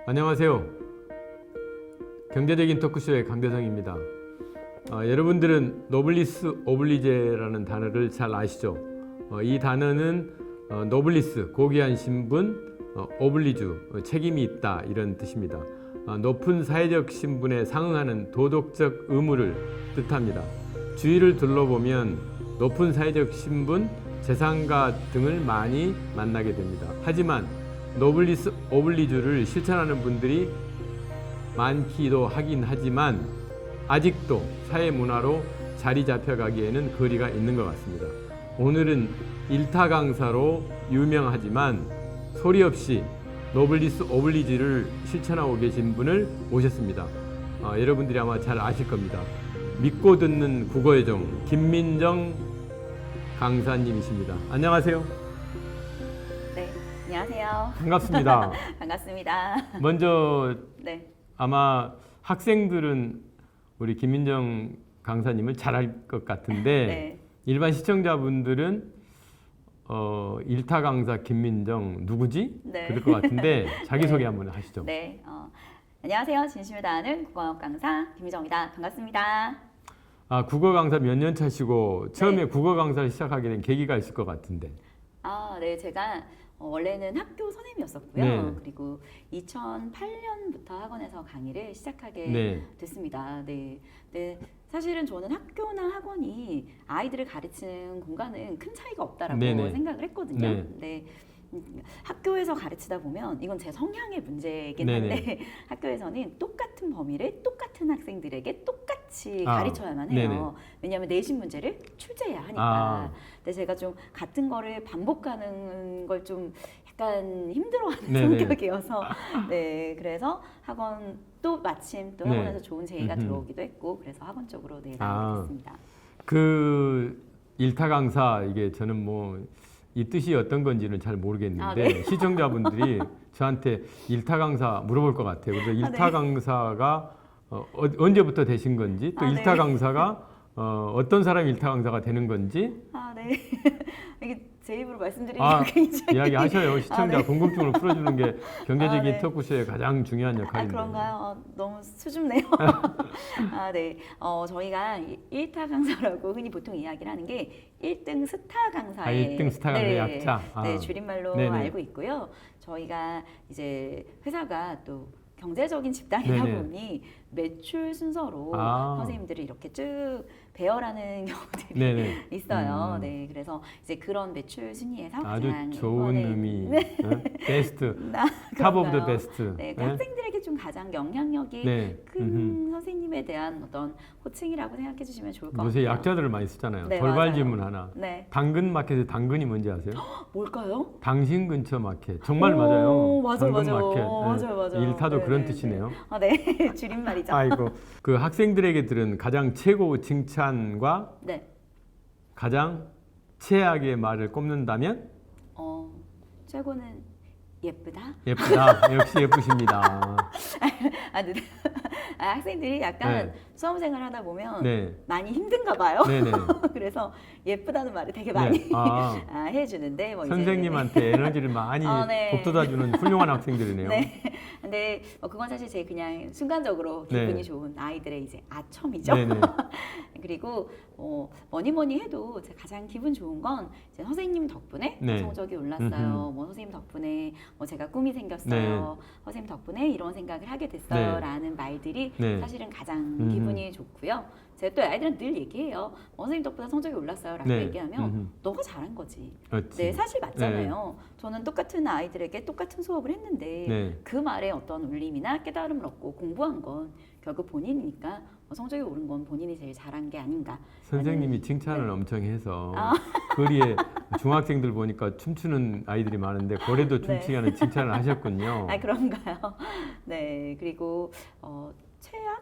안녕하세요. 경제적인 토크쇼의 강대성입니다. 여러분들은 노블리스 오블리제라는 단어를 잘 아시죠? 이 단어는 노블리스, 고귀한 신분, 오블리주, 책임이 있다 이런 뜻입니다. 높은 사회적 신분에 상응하는 도덕적 의무를 뜻합니다. 주위를 둘러보면 높은 사회적 신분, 재산가 등을 많이 만나게 됩니다. 하지만 노블리스 오블리주를 실천하는 분들이 많기도 하긴 하지만 아직도 사회 문화로 자리 잡혀가기에는 거리가 있는 것 같습니다. 오늘은 일타 강사로 유명하지만 소리 없이 노블리스 오블리주를 실천하고 계신 분을 모셨습니다. 여러분들이 아마 잘 아실 겁니다. 믿고 듣는 국어의 종 김민정 강사님이십니다. 안녕하세요. 네, 안녕하세요. 반갑습니다. 반갑습니다. 먼저 네, 아마 학생들은 우리 김민정 강사님을 잘 알 것 같은데 네. 일반 시청자분들은 일타 강사 김민정 누구지? 네. 그럴 것 같은데 자기소개 네. 한번 하시죠. 네, 안녕하세요. 진심을 다하는 국어 강사 김미정입니다. 반갑습니다. 국어 강사 몇 년 차시고 처음에 네. 국어 강사를 시작하게 된 계기가 있을 것 같은데. 네, 제가 원래는 학교 선생님이었었고요. 네. 그리고 2008년부터 학원에서 강의를 시작하게 네. 됐습니다. 네, 네. 사실은 저는 학교나 학원이 아이들을 가르치는 공간은 큰 차이가 없다라고 네네. 생각을 했거든요. 네. 네. 학교에서 가르치다 보면 이건 제 성향의 문제이긴 네네. 한데 학교에서는 똑같은 범위를 똑같은 학생들에게 똑같이 아, 가르쳐야만 해요. 네네. 왜냐하면 내신 문제를 출제해야 하니까. 아. 근데 제가 좀 같은 거를 반복하는 걸 좀 약간 힘들어하는 네네. 성격이어서 네, 그래서 학원 또 마침 또 네. 학원에서 좋은 제의가 음흠. 들어오기도 했고 그래서 학원 쪽으로 나가게 됐습니다. 그 일타 강사 이게 저는 뭐 이 뜻이 어떤 건지는 잘 모르겠는데 네. 시청자분들이 저한테 일타 강사 물어볼 것 같아요. 그래서 일타 네. 강사가 언제부터 되신 건지 또 일타 네. 강사가 어떤 사람이 일타 강사가 되는 건지 네. 이게 제 입으로 말씀드리기가 굉장히 이야기하셔요. 시청자 네. 궁금증을 풀어주는 게 경제적인 네. 토크쇼의 가장 중요한 역할입니다. 그런가요? 너무 수줍네요. 네. 저희가 1타 강사라고 흔히 보통 이야기를 하는 게 1등 스타 강사의 1등 스타 강사의 약자. 네, 줄임말로 네네. 알고 있고요. 저희가 이제 회사가 또 경제적인 집단이다 네네. 보니 매출 순서로 아. 선생님들을 이렇게 쭉 배열하는 경우들이 네네. 있어요. 네, 그래서 이제 그런 매출 순위에서 아주 가장 좋은 이번에- 의미. 네. 베스트. 탑 오브 더 그런가요? 베스트. 네, 그 학생들에게 좀 가장 영향력이 네. 큰 선생님에 대한 어떤 호칭이라고 생각해 주시면 좋을 것 요새 같아요. 약자들을 많이 쓰잖아요. 네, 돌발 맞아요. 질문 하나. 네, 당근 마켓의 당근이 뭔지 아세요? 뭘까요? 당신 근처 마켓. 정말 오, 맞아요. 맞아요, 당근 맞아요. 마켓. 맞아요. 일타도 네, 그런 네, 뜻이네요. 네, 줄임말이죠. 아이고. 그 학생들에게 들은 가장 최고 칭찬과 네, 가장 최악의 말을 꼽는다면 최고는 예쁘다. 예쁘다. 역시 예쁘십니다. 네. 학생들이 약간 네. 수험생활 하다 보면 네. 많이 힘든가 봐요. 네네. 그래서 예쁘다는 말을 되게 많이 네. 아, 해주는데 뭐 이제 선생님한테 에너지를 많이 네. 북돋아주는 훌륭한 학생들이네요. 네. 근데 그건 사실 제 그냥 순간적으로 네. 기분이 좋은 아이들의 이제 아첨이죠. 네네. 그리고 뭐니 해도 제가 가장 기분 좋은 건 이제 선생님 덕분에 네. 성적이 올랐어요. 뭐 선생님 덕분에 뭐 제가 꿈이 생겼어요. 선생님 덕분에 이런 생각을 하게 됐어요라는 말들이 네. 사실은 가장 기분이 좋고요. 제가 또 아이들은 늘 얘기해요. 선생님 덕분에 성적이 올랐어요라고 네. 얘기하면 너가 잘한 거지. 그렇지. 네, 사실 맞잖아요. 저는 똑같은 아이들에게 똑같은 수업을 했는데 네. 그 말에 어떤 울림이나 깨달음을 얻고 공부한 건 결국 본인이니까 성적이 오른 건 본인이 제일 잘한 게 아닌가. 선생님이 칭찬을 엄청 해서 아. 거리에 중학생들 보니까 춤추는 아이들이 많은데 고래도 춤추게 하는 칭찬을 하셨군요. 그런가요? 네, 그리고 최악?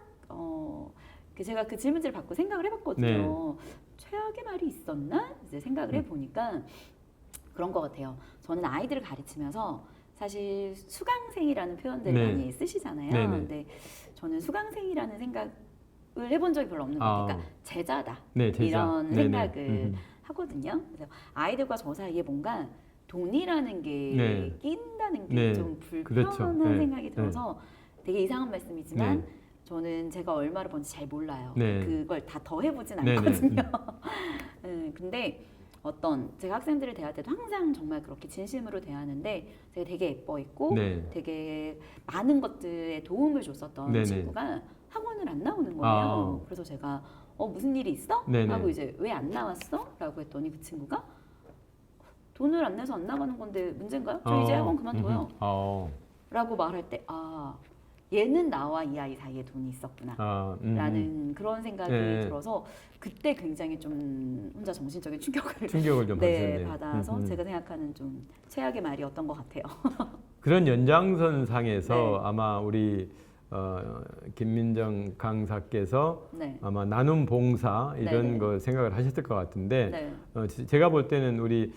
제가 그 질문지를 받고 생각을 해봤거든요. 최악의 말이 있었나? 이제 생각을 해보니까 그런 것 같아요. 저는 아이들을 가르치면서 사실 수강생이라는 표현들을 네. 많이 쓰시잖아요. 네네. 근데 저는 수강생이라는 생각을 해본 적이 별로 없는 것 같아요. 그러니까 제자다. 네, 제자. 이런 네네. 생각을 하거든요. 그래서 아이들과 저 사이에 뭔가 돈이라는 게 네. 낀다는 게 네. 좀 불편한 그렇죠. 네. 생각이 들어서 되게 이상한 말씀이지만 네. 저는 제가 얼마를 버는지 잘 몰라요. 네. 그걸 다 더해보진 네, 네. 않거든요. 근데 제가 학생들을 대할 때도 항상 정말 그렇게 진심으로 대하는데 제가 되게 예뻐했고 네. 되게 많은 것들에 도움을 줬었던 네네. 친구가 학원을 안 나오는 거예요. 아. 그래서 제가 무슨 일이 있어? 네네. 하고 이제 왜 안 나왔어? 라고 했더니 그 친구가 돈을 안 내서 안 나가는 건데 문제인가요? 저 이제 학원 그만둬요. 라고 말할 때 얘는 나와 이 아이 사이에 돈이 있었구나 라는 그런 생각이 네. 들어서 그때 굉장히 좀 혼자 정신적인 충격을 좀 받으셨네요. 받아서 제가 생각하는 좀 최악의 말이었던 것 같아요. 그런 연장선상에서 네. 아마 우리 김민정 강사께서 네. 아마 나눔 봉사 이런 네. 걸 생각을 하셨을 것 같은데 네. 제가 볼 때는 우리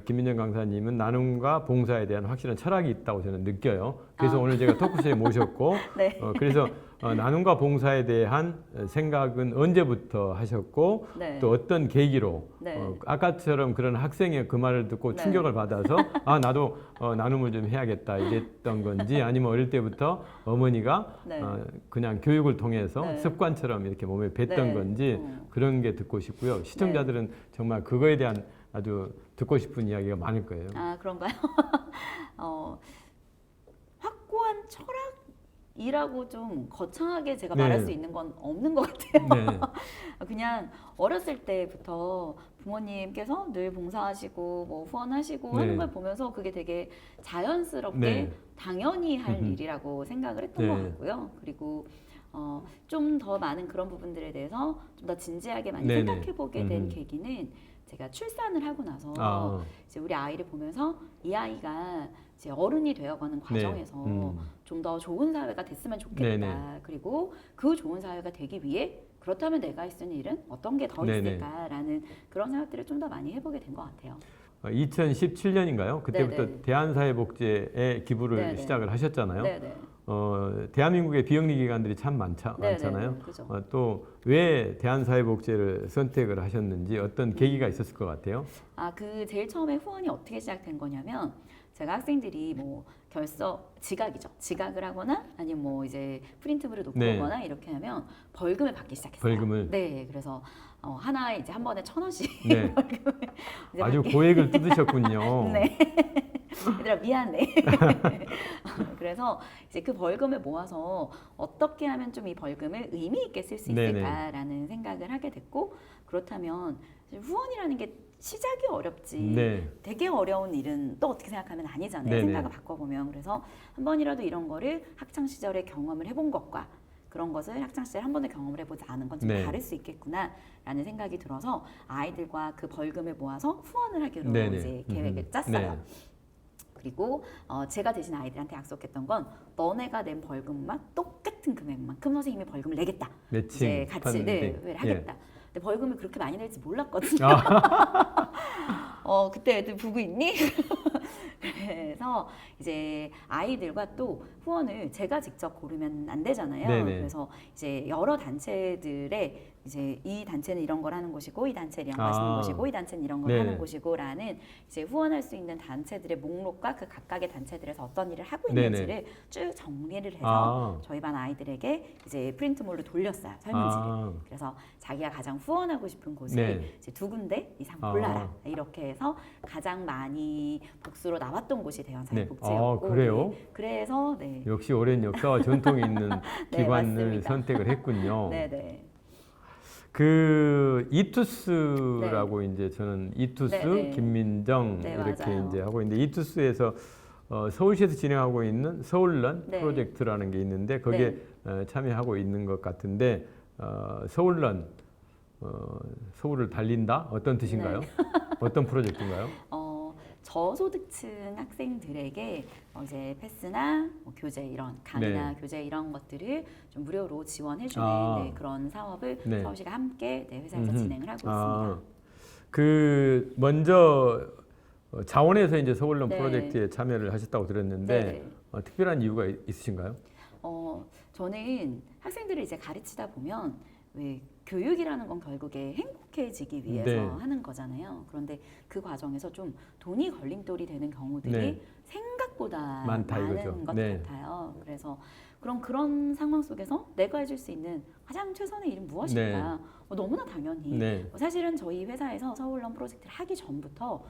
김민정 강사님은 나눔과 봉사에 대한 확실한 철학이 있다고 저는 느껴요. 그래서 오늘 제가 토크쇼에 모셨고 네. 그래서 나눔과 봉사에 대한 생각은 언제부터 하셨고 네. 또 어떤 계기로 네. 아까처럼 그런 학생의 그 말을 듣고 네. 충격을 받아서 나도 나눔을 좀 해야겠다 이랬던 건지 아니면 어릴 때부터 어머니가 네. 그냥 교육을 통해서 네. 습관처럼 이렇게 몸에 뱉던 네. 건지 그런 게 듣고 싶고요. 시청자들은 정말 그거에 대한 아주 듣고 싶은 이야기가 많을 거예요. 그런가요? 확고한 철학이라고 좀 거창하게 제가 네. 말할 수 있는 건 없는 것 같아요. 네. 그냥 어렸을 때부터 부모님께서 늘 봉사하시고 뭐 후원하시고 네. 하는 걸 보면서 그게 되게 자연스럽게 네. 당연히 할 일이라고 생각을 했던 것 네. 같고요. 그리고 좀 더 많은 그런 부분들에 대해서 좀 더 진지하게 많이 네네. 생각해보게 된 계기는 제가 출산을 하고 나서 이제 우리 아이를 보면서 이 아이가 이제 어른이 되어가는 과정에서 좀 더 좋은 사회가 됐으면 좋겠다. 네네. 그리고 그 좋은 사회가 되기 위해 그렇다면 내가 할 수 있는 일은 어떤 게 더 네네. 있을까라는 그런 생각들을 좀 더 많이 해보게 된 것 같아요. 2017년인가요? 그때부터 네네. 대한사회복지에 기부를 네네. 시작을 하셨잖아요. 네네. 대한민국의 비영리 기관들이 참 많잖아요. 그죠. 또 왜 대한사회복지를 선택을 하셨는지 어떤 계기가 있었을 것 같아요. 그 제일 처음에 후원이 어떻게 시작된 거냐면 제가 학생들이 뭐 지각이죠. 지각을 하거나 아니면 뭐 이제 프린트물을 놓고 네. 오거나 이렇게 하면 벌금을 받기 시작했어요. 벌금을? 네, 그래서 하나에 이제 한 번에 1,000원씩 네. 벌금을 이제 아주 받기- 고액을 뜯으셨군요. 네. 얘들아 미안해. 그래서 이제 그 벌금을 모아서 어떻게 하면 좀 이 벌금을 의미 있게 쓸 수 네네. 있을까라는 생각을 하게 됐고 그렇다면 후원이라는 게 시작이 어렵지 네. 되게 어려운 일은 또 어떻게 생각하면 아니잖아요. 네네. 생각을 바꿔보면 그래서 한 번이라도 이런 거를 학창 시절에 경험을 해본 것과 그런 것을 학창 시절에 한 번도 경험을 해보지 않은 건 좀 네. 다를 수 있겠구나라는 생각이 들어서 아이들과 그 벌금을 모아서 후원을 하기로 네네. 이제 계획을 짰어요. 네. 그리고 제가 대신 아이들한테 약속했던 건 너네가 낸 벌금만 똑같은 금액만큼 선생님이 벌금을 내겠다. 매칭 이제 같이 펀딩. 예. 하겠다. 근데 벌금을 그렇게 많이 낼지 몰랐거든요. 그때 애들 보고 있니? 그래서 이제 아이들과 또 후원을 제가 직접 고르면 안 되잖아요. 네네. 그래서 이제 여러 단체들의 이제 이 단체는 이런 걸 하는 곳이고 이 단체는 이런 걸 하는 곳이고 이 단체는 이런 걸 네네. 하는 곳이고라는 이제 후원할 수 있는 단체들의 목록과 그 각각의 단체들에서 어떤 일을 하고 네네. 있는지를 쭉 정리를 해서 저희 반 아이들에게 이제 프린트물로 돌렸어요. 설문지를. 그래서 자기가 가장 후원하고 싶은 곳을 네. 이제 2군데 이상 골라라. 이렇게 해서 가장 많이 복수로 나왔던 곳이 대한사회복지였고 그래요? 그래서 네. 역시 오랜 역사와 전통이 있는 네, 기관을 맞습니다. 선택을 했군요. 네네. 그 이투스라고 이제 저는 이투스, 네네. 김민정 네, 이렇게 맞아요. 이제 하고 있는데 이투스에서 서울시에서 진행하고 있는 서울런 네. 프로젝트라는 게 있는데 거기에 참여하고 있는 것 같은데 서울런 서울을 달린다 어떤 뜻인가요? 네. 어떤 프로젝트인가요? 저소득층 학생들에게 이제 패스나 뭐 교재 이런 강의나 교재 이런 것들을 좀 무료로 지원해주는 네, 그런 사업을 네. 서울시가 함께 회사에서 진행을 하고 있습니다. 그 먼저 자원에서 이제 서울런 네. 프로젝트에 참여를 하셨다고 들었는데 네. 특별한 이유가 있으신가요? 저는 학생들을 이제 가르치다 보면 왜 교육이라는 건 결국에 행복해지기 위해서 네. 하는 거잖아요. 그런데 그 과정에서 좀 돈이 걸림돌이 되는 경우들이 네. 생각보다 많다, 많은 이거죠. 것 네. 같아요. 그래서 그런 상황 속에서 내가 해줄 수 있는 가장 최선의 일은 무엇일까? 너무나 당연히 네. 사실은 저희 회사에서 서울런 프로젝트를 하기 전부터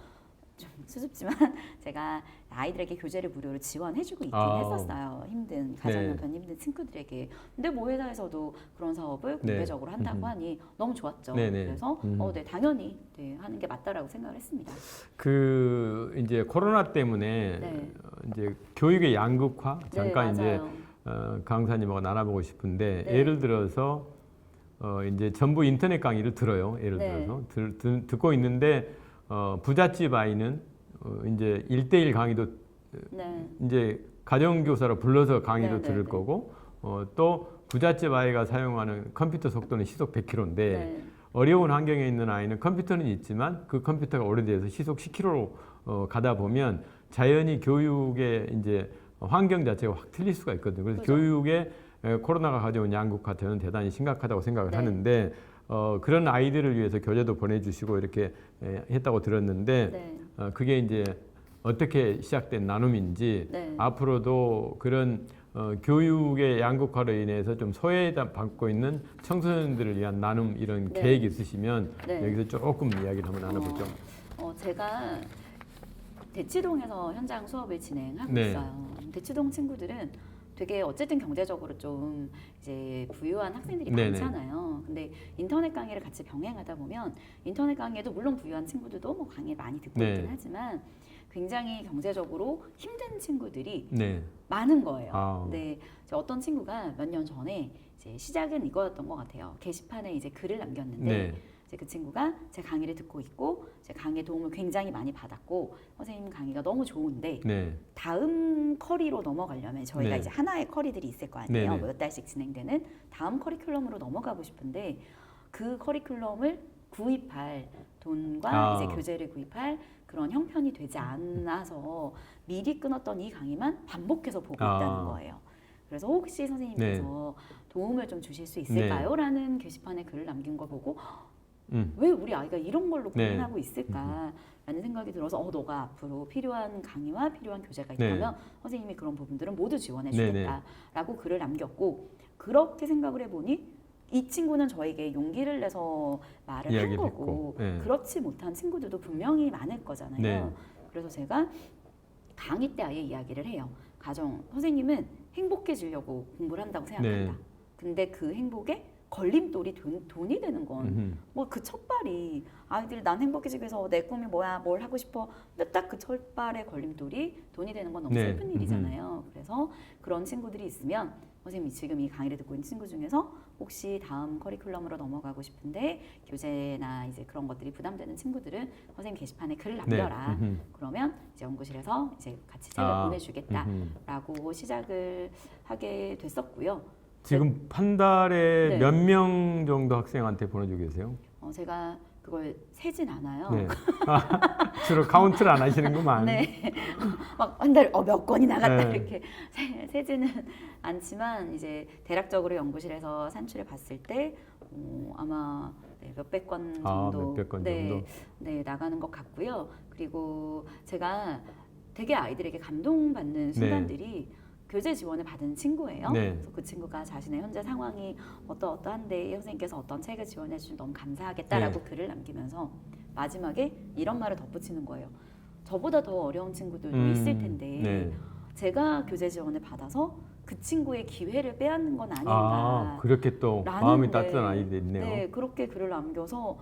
좀 수줍지만 제가 아이들에게 교재를 무료로 지원해주고 있긴 했었어요. 힘든 가정 형편 힘든 친구들에게. 근데 뭐 회사에서도 그런 사업을 네. 공개적으로 한다고 하니 너무 좋았죠. 네네. 그래서 네, 당연히 네, 하는 게 맞다라고 생각을 했습니다. 그 이제 코로나 때문에 네. 이제 교육의 양극화 잠깐 네, 이제 맞아요. 강사님하고 나눠보고 싶은데 네. 예를 들어서 이제 전부 인터넷 강의를 들어요. 예를 네. 들어서 듣고 있는데 부잣집 아이는 이제 1대1 강의도 네. 이제 가정교사로 불러서 강의도 네, 들을 네, 거고 또 부잣집 아이가 사용하는 컴퓨터 속도는 시속 100km인데 네. 어려운 환경에 있는 아이는 컴퓨터는 있지만 그 컴퓨터가 오래돼서 시속 10km로 가다 보면 자연히 교육의 이제 환경 자체가 확 틀릴 수가 있거든요. 그래서 그죠. 교육에 코로나가 가져온 양극화 저는 대단히 심각하다고 생각을 네. 하는데 그런 아이들을 위해서 교재도 보내주시고 이렇게 했다고 들었는데 네. 그게 이제 어떻게 시작된 나눔인지 네. 앞으로도 그런 교육의 양극화로 인해서 좀 소외받고 있는 청소년들을 위한 나눔 이런 네. 계획이 있으시면 네. 여기서 조금 이야기를 한번 나눠보죠. 제가 대치동에서 현장 수업을 진행하고 네. 있어요. 대치동 친구들은 되게 어쨌든 경제적으로 좀 이제 부유한 학생들이 네네. 많잖아요. 근데 인터넷 강의를 같이 병행하다 보면 인터넷 강의에도 물론 부유한 친구들도 뭐 강의를 많이 듣고 네. 있긴 하지만 굉장히 경제적으로 힘든 친구들이 네. 많은 거예요. 아. 네, 이제 어떤 친구가 몇 년 전에 이제 시작은 이거였던 것 같아요. 게시판에 이제 글을 남겼는데 네. 이제 그 친구가 제 강의를 듣고 있고 제 강의 도움을 굉장히 많이 받았고 선생님 강의가 너무 좋은데 네. 다음 커리로 넘어가려면 저희가 네. 이제 하나의 커리들이 있을 거 아니에요. 네네. 몇 달씩 진행되는 다음 커리큘럼으로 넘어가고 싶은데 그 커리큘럼을 구입할 돈과 이제 교재를 구입할 그런 형편이 되지 않아서 미리 끊었던 이 강의만 반복해서 보고 있다는 거예요. 그래서 혹시 선생님께서 도움을 좀 주실 수 있을까요? 라는 게시판에 글을 남긴 걸 보고 왜 우리 아이가 이런 걸로 네. 고민하고 있을까라는 생각이 들어서 너가 앞으로 필요한 강의와 필요한 교재가 네. 있다면 선생님이 그런 부분들은 모두 지원해 네, 주겠다라고 글을 남겼고 그렇게 생각을 해보니 이 친구는 저에게 용기를 내서 말을 한 이야기를 거고 했고, 네. 그렇지 못한 친구들도 분명히 많을 거잖아요. 네. 그래서 제가 강의 때 아예 이야기를 해요. 선생님은 행복해지려고 공부를 한다고 생각한다. 네. 근데 그 행복에 걸림돌이 돈이 되는 건 음흠. 뭐 그 첫발이 아이들이 난 행복해지기 위해서 내 꿈이 뭐야 뭘 하고 싶어 근데 딱 그 첫발의 걸림돌이 돈이 되는 건 너무 네. 슬픈 일이잖아요. 그래서 그런 친구들이 있으면 선생님이 지금 이 강의를 듣고 있는 친구 중에서 혹시 다음 커리큘럼으로 넘어가고 싶은데 교재나 이제 그런 것들이 부담되는 친구들은 선생님 게시판에 글을 남겨라. 네. 그러면 이제 연구실에서 이제 같이 책을 보내주겠다라고 시작을 하게 됐었고요. 지금 한 달에 네. 몇 명 정도 학생한테 보내주고 계세요? 제가 그걸 세진 않아요. 네. 주로 카운트를 안 하시는구만. 네. 막 한 달에 몇 건이 나갔다 네. 이렇게 세지는 않지만 이제 대략적으로 연구실에서 산출해 봤을 때 아마 몇백 건 정도, 몇백 건 네, 정도? 네, 나가는 것 같고요. 그리고 제가 되게 아이들에게 감동받는 순간들이 교재 지원을 받은 친구예요. 네. 그래서 그 친구가 자신의 현재 상황이 어떠한데 선생님께서 어떤 책을 지원해 주시면 너무 감사하겠다라고 글을 남기면서 마지막에 이런 말을 덧붙이는 거예요. 저보다 더 어려운 친구들도 있을 텐데 네. 제가 교재 지원을 받아서 그 친구의 기회를 빼앗는 건 아닌가. 그렇게 또 마음이 따뜻한 아이들이 있네요. 네, 그렇게 글을 남겨서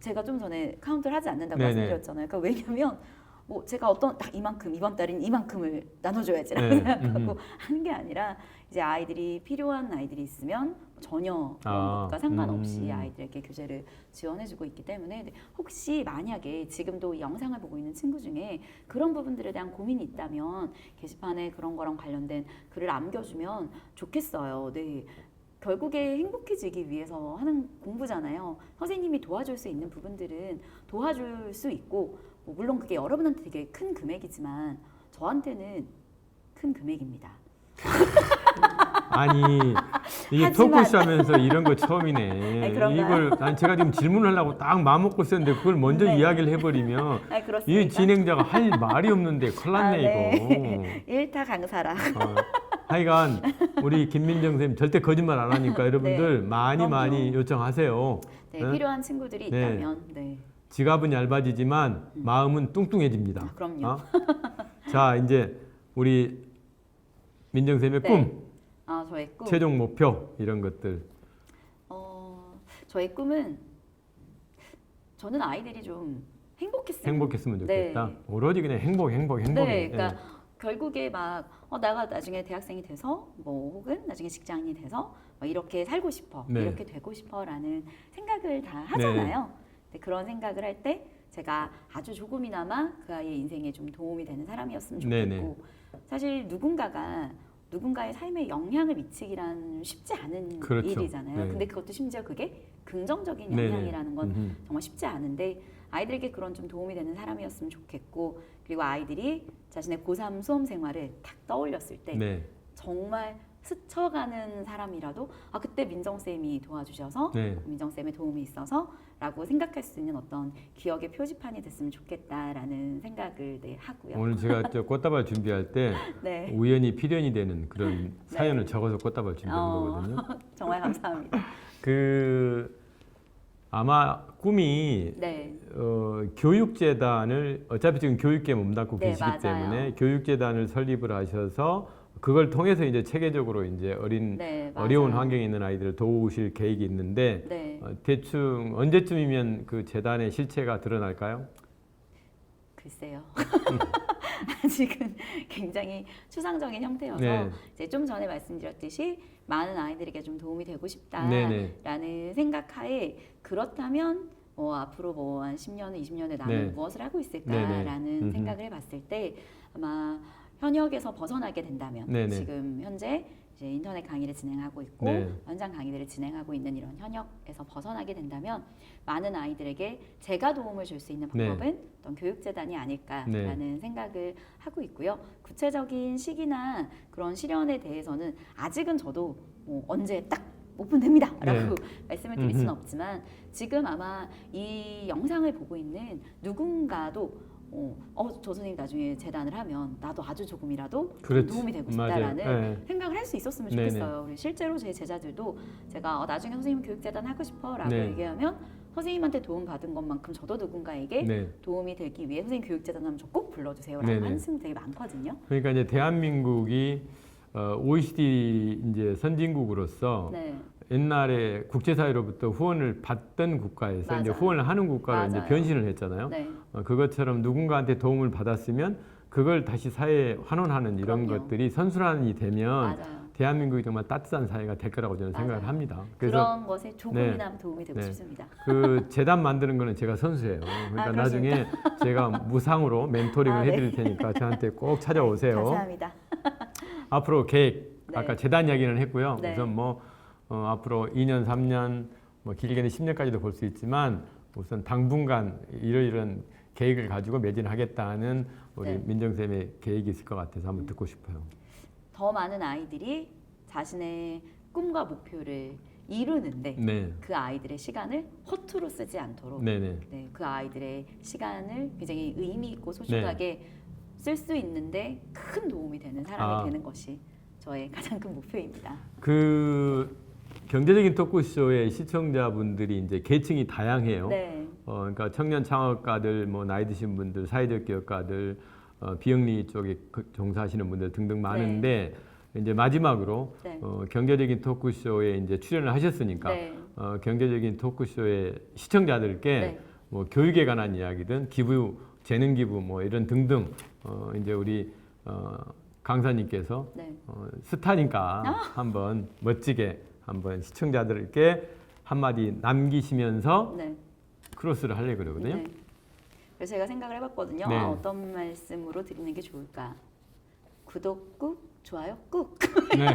제가 좀 전에 카운트를 하지 않는다고 네네. 말씀드렸잖아요. 그러니까 왜냐면 뭐 제가 딱 이만큼 이번 달엔 이만큼을 나눠줘야지라고 네. 생각하고 하는 게 아니라 이제 아이들이 필요한 아이들이 있으면 전혀 그런 것과 상관없이 아이들에게 교재를 지원해주고 있기 때문에 혹시 만약에 지금도 이 영상을 보고 있는 친구 중에 그런 부분들에 대한 고민이 있다면 게시판에 그런 거랑 관련된 글을 남겨주면 좋겠어요. 네. 결국에 행복해지기 위해서 하는 공부잖아요. 선생님이 도와줄 수 있는 부분들은 도와줄 수 있고 물론 그게 여러분한테 되게 큰 금액이지만 저한테는 큰 금액입니다. 아니 이게 하지만 토크쇼 하면서 이런 거 처음이네. 아니, 그런가요? 이걸 난 제가 지금 질문을 하려고 딱 마음 먹고 있었는데 그걸 먼저 네. 이야기를 해버리면 아, 이 그렇습니까? 진행자가 할 말이 없는데 큰일 났네 네. 이거. 일타 강사라. 하여간 우리 김민정 선생님 절대 거짓말 안 하니까 여러분들 많이 그럼요. 많이 요청하세요. 네, 네? 필요한 친구들이 네. 있다면 네. 지갑은 얇아지지만 마음은 뚱뚱해집니다. 그럼요. 어? 자 이제 우리 민정 선생님의 네. 꿈, 아, 저의 꿈. 최종 목표 이런 것들. 저의 꿈은 저는 아이들이 좀 행복했어요. 행복했으면 좋겠다. 네. 오로지 그냥 행복. 네, 그러니까 결국에 막 내가 나중에 대학생이 돼서 뭐 혹은 나중에 직장인이 돼서 막 이렇게 살고 싶어, 네. 이렇게 되고 싶어라는 생각을 다 하잖아요. 근데 그런 생각을 할 때 제가 아주 조금이나마 그 아이의 인생에 좀 도움이 되는 사람이었으면 좋겠고 네네. 사실 누군가가 누군가의 삶에 영향을 미치기란 쉽지 않은 그렇죠. 일이잖아요. 네. 근데 그것도 심지어 그게 긍정적인 네네. 영향이라는 건 음흠. 정말 쉽지 않은데 아이들에게 그런 좀 도움이 되는 사람이었으면 좋겠고 그리고 아이들이 자신의 고3 수험 생활을 딱 떠올렸을 때 네. 정말 스쳐가는 사람이라도 그때 민정쌤이 도와주셔서 네. 민정쌤의 도움이 있어서 라고 생각할 수 있는 어떤 기억의 표지판이 됐으면 좋겠다라는 생각을 하고요. 오늘 제가 저 꽃다발 준비할 때 네. 우연히 필연이 되는 그런 사연을 적어서 꽃다발 준비한 거거든요. 정말 감사합니다. 그 아마 꿈이 네. 교육재단을 어차피 지금 교육계에 몸담고 네, 계시기 맞아요. 때문에 교육재단을 설립을 하셔서 그걸 통해서 이제 체계적으로 이제 네, 어려운 맞아요. 환경에 있는 아이들을 도우실 계획이 있는데 네. 대충 언제쯤이면 그 재단의 실체가 드러날까요? 글쎄요. 아직은 굉장히 추상적인 형태여서 네. 이제 좀 전에 말씀드렸듯이 많은 아이들에게 좀 도움이 되고 네네. 싶다라는 생각하에 그렇다면 앞으로 한 10년에 20년에 나는 네. 무엇을 하고 네네. 있을까라는 음흠. 생각을 해봤을 때 아마 현역에서 벗어나게 된다면 네네. 지금 현재 이제 인터넷 강의를 진행하고 있고 네. 현장 강의들을 진행하고 있는 이런 현역에서 벗어나게 된다면 많은 아이들에게 제가 도움을 줄 수 있는 방법은 어떤 교육재단이 아닐까라는 생각을 하고 있고요. 구체적인 시기나 그런 실현에 대해서는 아직은 저도 언제 딱 오픈됩니다라고 말씀을 드릴 수는 없지만 지금 아마 이 영상을 보고 있는 누군가도 저 선생님 나중에 재단을 하면 나도 아주 조금이라도 그렇지. 도움이 되고 맞아요. 싶다라는 네. 생각을 할 수 있었으면 네네. 좋겠어요. 우리 실제로 제 제자들도 제가 나중에 선생님 교육재단 하고 싶어라고 네. 얘기하면 선생님한테 도움 받은 것만큼 저도 누군가에게 네. 도움이 되기 위해 선생님 교육재단 하면 저 꼭 불러주세요라고 네네. 하는 친구 되게 많거든요. 그러니까 이제 대한민국이 OECD 이제 선진국으로서 네, 옛날에 국제사회로부터 후원을 받던 국가에서 이제 맞아요. 후원을 하는 국가로 이제 맞아요. 변신을 했잖아요. 네, 그것처럼 누군가한테 도움을 받았으면 그걸 다시 사회에 환원하는 이런 그럼요. 것들이 선순환이 되면 맞아요. 대한민국이 정말 따뜻한 사회가 될 거라고 저는 생각을 맞아요. 합니다. 그래서 그런 것에 조금이나마 도움이 되고 네. 싶습니다. 그 재단 만드는 거는 제가 선수예요. 그러니까 나중에 제가 무상으로 멘토링을 네. 해드릴 테니까 저한테 꼭 찾아오세요. 감사합니다. 앞으로 계획 네. 아까 재단 이야기는 했고요. 네. 우선 앞으로 2년, 3년, 길게는 10년까지도 볼 수 있지만 우선 당분간 이런 계획을 가지고 매진하겠다는 우리 네. 민정쌤의 계획이 있을 것 같아서 한번 듣고 싶어요. 더 많은 아이들이 자신의 꿈과 목표를 이루는데 네, 그 아이들의 시간을 허투루 쓰지 않도록 네네. 네, 그 아이들의 시간을 굉장히 의미 있고 소중하게 쓸 수 있는데 큰 도움이 되는 사람이 되는 것이 저의 가장 큰 목표입니다. 그 경제적인 토크쇼의 시청자분들이 이제 계층이 다양해요. 네, 그러니까 청년 창업가들, 나이 드신 분들, 사회적 기업가들, 비영리 쪽에 종사하시는 분들 등등 많은데 이제 마지막으로 네. 경제적인 토크쇼에 이제 출연을 하셨으니까 네. 경제적인 토크쇼의 시청자들께 네. 교육에 관한 이야기든 기부, 재능 기부 이런 등등 이제 우리 강사님께서 네. 스타니까 한번 멋지게 한번 시청자들께 한마디 남기시면서 네. 크로스를 하려고 그러거든요. 네. 그래서 제가 생각을 해봤거든요. 네. 어떤 말씀으로 드리는 게 좋을까? 구독 꾹, 좋아요 꾹. 네.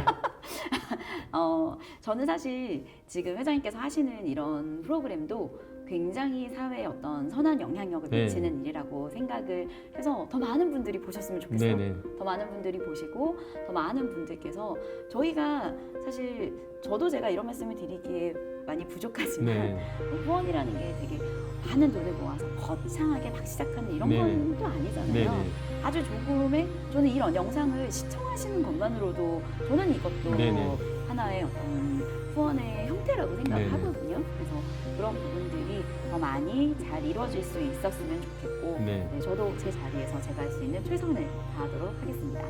저는 사실 지금 회장님께서 하시는 이런 프로그램도 굉장히 사회에 어떤 선한 영향력을 네. 미치는 일이라고 생각을 해서 더 많은 분들이 보셨으면 좋겠어요. 네네. 더 많은 분들이 보시고 더 많은 분들께서 저희가 사실 저도 제가 이런 말씀을 드리기에 많이 부족하지만 네. 후원이라는 게 되게 많은 돈을 모아서 거창하게 막 시작하는 이런 네네. 건 또 아니잖아요. 네네. 아주 조금의 저는 이런 영상을 시청하시는 것만으로도 저는 이것도 네네. 하나의 어떤 후원의 형태라고 생각을 네네. 하거든요. 그래서 그런 부분들이 더 많이 잘 이루어질 수 있었으면 좋겠고 네. 네, 저도 제 자리에서 제가 할 수 있는 최선을 다하도록 하겠습니다.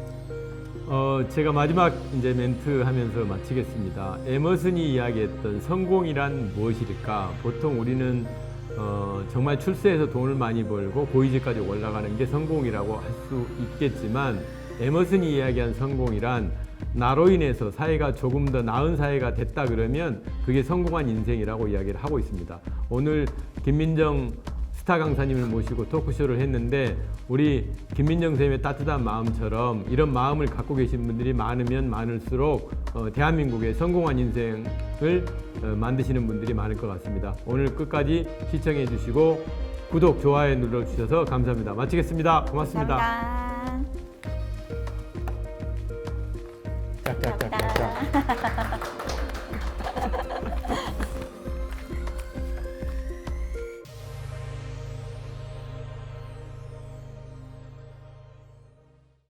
제가 마지막 이제 멘트 하면서 마치겠습니다. 에머슨이 이야기했던 성공이란 무엇일까? 보통 우리는 정말 출세해서 돈을 많이 벌고 고위직까지 올라가는 게 성공이라고 할 수 있겠지만 에머슨이 이야기한 성공이란 나로 인해서 사회가 조금 더 나은 사회가 됐다 그러면 그게 성공한 인생이라고 이야기를 하고 있습니다. 오늘 김민정 스타 강사님을 모시고 토크쇼를 했는데 우리 김민정 선생님의 따뜻한 마음처럼 이런 마음을 갖고 계신 분들이 많으면 많을수록 대한민국의 성공한 인생을 만드시는 분들이 많을 것 같습니다. 오늘 끝까지 시청해 주시고 구독, 좋아요 눌러주셔서 감사합니다. 마치겠습니다. 고맙습니다. 감사합니다. 짝짝짝짝짝. 감사합니다.